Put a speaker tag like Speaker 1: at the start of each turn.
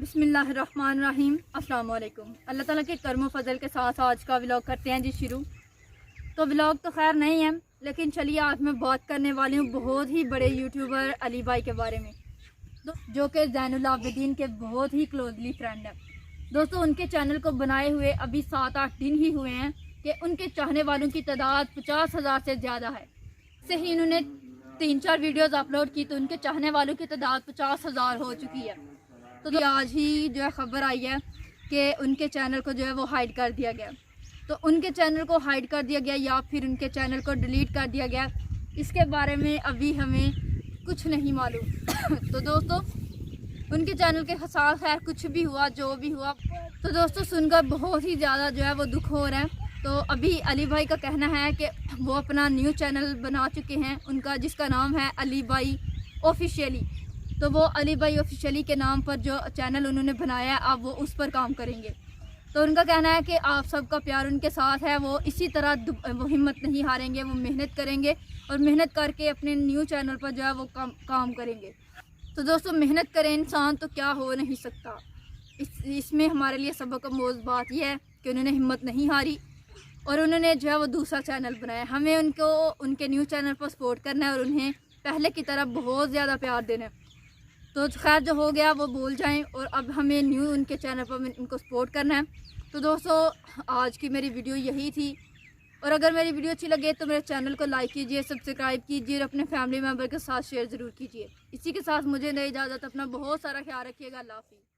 Speaker 1: बिस्मिल्लाहिर्रहमानिर्रहीम। अस्सलाम वालेकुम। अल्लाह ताला के कर्म फजल के साथ आज का व्लॉग करते हैं जी शुरू। तो व्लॉग तो खैर नहीं है, लेकिन चलिए आज मैं बात करने वाली हूँ बहुत ही बड़े यूट्यूबर अली भाई के बारे में, जो कि ज़ैनुल आबिदीन के बहुत ही क्लोजली फ्रेंड है। दोस्तों, उनके चैनल को बनाए हुए अभी 7-8 दिन ही हुए हैं कि उनके चाहने वालों की तादाद 50,000 से ज़्यादा है। से ही इन्होंने 3-4 वीडियोज़ अपलोड की तो उनके चाहने वालों की तादाद 50,000 हो चुकी है। तो आज ही जो है खबर आई है कि उनके चैनल को जो है वो हाइड कर दिया गया। तो उनके चैनल को हाइड कर दिया गया या फिर उनके चैनल को डिलीट कर दिया गया, इसके बारे में अभी हमें कुछ नहीं मालूम। तो दोस्तों, उनके चैनल के साथ खैर कुछ भी हुआ, जो भी हुआ, तो दोस्तों सुनकर बहुत ही ज़्यादा जो है वो दुख हो रहा है। तो अभी अली भाई का कहना है कि वो अपना न्यू चैनल बना चुके हैं उनका, जिसका नाम है अली भाई ऑफिशियली। तो वो अली भाई ऑफिशियली के नाम पर जो चैनल उन्होंने बनाया है, अब वो उस पर काम करेंगे। तो उनका कहना है कि आप सबका प्यार उनके साथ है, वो इसी तरह वो हिम्मत नहीं हारेंगे, वो मेहनत करेंगे और मेहनत करके अपने न्यू चैनल पर जो है वो काम करेंगे। तो दोस्तों, मेहनत करे इंसान तो क्या हो नहीं सकता। इसमें हमारे लिए सबक आमोज़ बात यह है कि उन्होंने हिम्मत नहीं हारी और उन्होंने जो है वो दूसरा चैनल बनाया। हमें उनको उनके न्यू चैनल पर सपोर्ट करना है और उन्हें पहले की तरह बहुत ज़्यादा प्यार देना है। तो खैर जो हो गया वो भूल जाएं और अब हमें न्यू उनके चैनल पर उनको सपोर्ट करना है। तो दोस्तों, आज की मेरी वीडियो यही थी और अगर मेरी वीडियो अच्छी लगे तो मेरे चैनल को लाइक कीजिए, सब्सक्राइब कीजिए और अपने फैमिली मेम्बर के साथ शेयर ज़रूर कीजिए। इसी के साथ मुझे नई इजाज़त, अपना बहुत सारा ख्याल रखिएगा। अल्लाह हाफ़िज़।